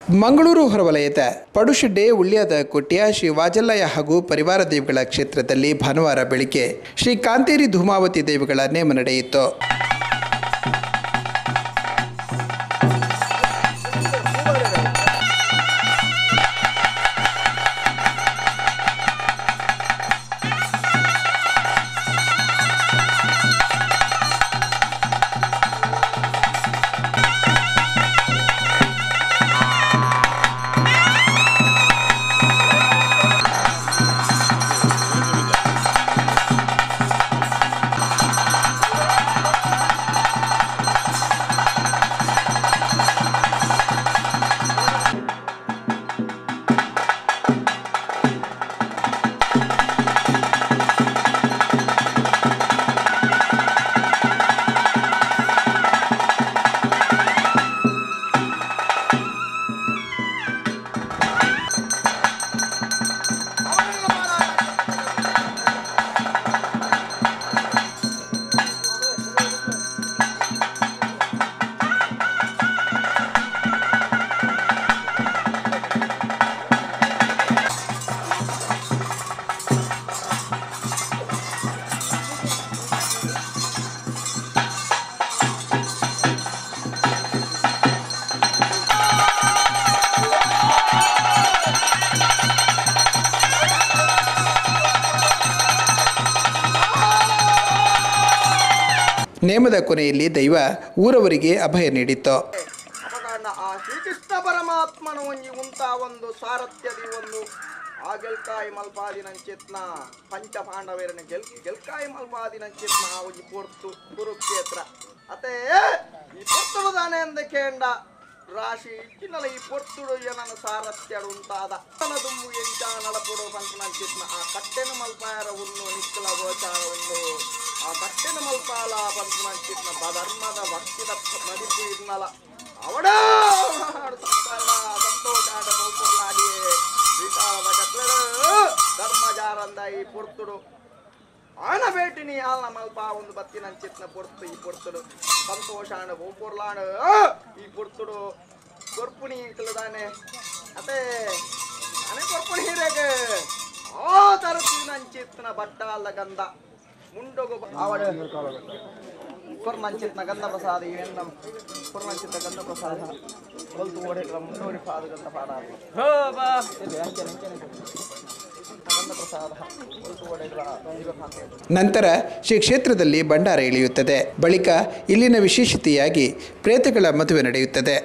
ಮಂಗಳೂರು ಹೊರವಲಯದ ಪಡುಶೆಡ್ಡೆ ಉಳ್ಳ್ಯಾದ ಕೊಟ್ಟಿಯ ಶ್ರೀ ವಾಜಲ್ಲಯ್ಯ ಹಾಗೂ ಪರಿವಾರ ದೇವಿಗಳ ಕ್ಷೇತ್ರದಲ್ಲಿ ಭಾನುವಾರ ಬೆಳಿಗ್ಗೆ ಶ್ರೀ ಕಾಂತೇರಿ ಧೂಮಾವತಿ ದೇವಿಗಳ ನೇಮ ನಡೆಯಿತು. ನೇಮದ ಕೊನೆಯಲ್ಲಿ ದೈವ ಊರವರಿಗೆ ಅಭಯ ನೀಡಿತ್ತು. ಆ ಶ್ರೀಕೃಷ್ಣ ಪರಮಾತ್ಮನ ಉಂಟ ಒಂದು ಸಾರಥ್ಯದಿ ಒಂದು ಆ ಗೆಲ್ಕಾಯಿ ಮಲ್ಪಾದಿನಂಚಿತ್ನ ಪಂಚ ಪಾಂಡವರನ್ನ ಗೆಲ್ಕಾಯಿ ಮಲ್ಪಾದಿನಂಚಿತ್ನ ಒಂಜಿ ಪೊರ್ತು ಕುರುಕ್ಷೇತ್ರ ಅತೇ ಈ ಪೊರ್ತುಡು ದಾನೆ ಅಂದ ಕೇಂಡ ರಾಶಿ ಇಟ್ಟಿನಲ ಈ ಪೊರ್ತುಡು ಏನನ ಸಾರಥ್ಯಡು ಉಂಟಾದ ದುಮ್ಮು ಎಂಚ ನಡಪುಡು ಪಂಚನಂಚಿತ್ನ ಆ ಕಟ್ಟೆನ ಮಲ್ಪಾಯರ ಉನ್ನು ನಿಕ್ಕಲ ಗೋಚಾರ ಒಂದು ಆ ಕಟ್ಟೆನ ಮಲ್ಪಾಲ ಪಂಚನಂಚಿತ್ನ ಧರ್ಮದ ಭಕ್ತಿದ ಮದಿಪು ಇದ್ನಲ ಅವಡ ಸಂತೋಷ ಬೋಪುರ್ಲಾಡಿಯೇ ವಿಚಾರದ ಕಟ್ಲೆಡು ಧರ್ಮಜಾರಂದ ಈ ಪೊರ್ತುಡು ಆನ ಬೇಟಿನಿ ಆಲ್ನ ಮಲ್ಪ ಒಂದು ಬತ್ತಿನಂಚಿತ್ನ ಪೊರ್ತು ಈ ಪೊರ್ತುಡು ಸಂತೋಷಾಣ ಬೋಪುರ್ಲಾಣ ಈ ಪೊರ್ತುಡು ಕೊರ್ಪುಣಿ ಇಂಕಲದಾನೆ ಅದೇ ಅನೆ ಕೊರ್ಪುಣಿ ಹಿರೇಗೆ ಆ ತರತಿನಂಚಿತ್ನ ಬಟ್ಟಾಲ ಗಂಧ ಮುಂಡೊಗು ಅವಡ ಪುರ್ನಂಚಿತ್ನ ಗಂಧ ಪ್ರಸಾದ ಏನ ಪುರ್ನಂಚಿತ್ನ ಗಂಧ ಪ್ರಸಾದ ಹೊಲ್ತು ಓಡಿರ ಮುಂಡೋಡಿ ಪಾದ ಗಂಧ ಪಾಡ ನಂತರ ಶ್ರೀ ಕ್ಷೇತ್ರದಲ್ಲಿ ಭಂಡಾರ ಇಳಿಯುತ್ತದೆ. ಬಳಿಕ ಇಲ್ಲಿನ ವಿಶೇಷತೆಯಾಗಿ ಪ್ರೇತಗಳ ಮದುವೆ ನಡೆಯುತ್ತದೆ.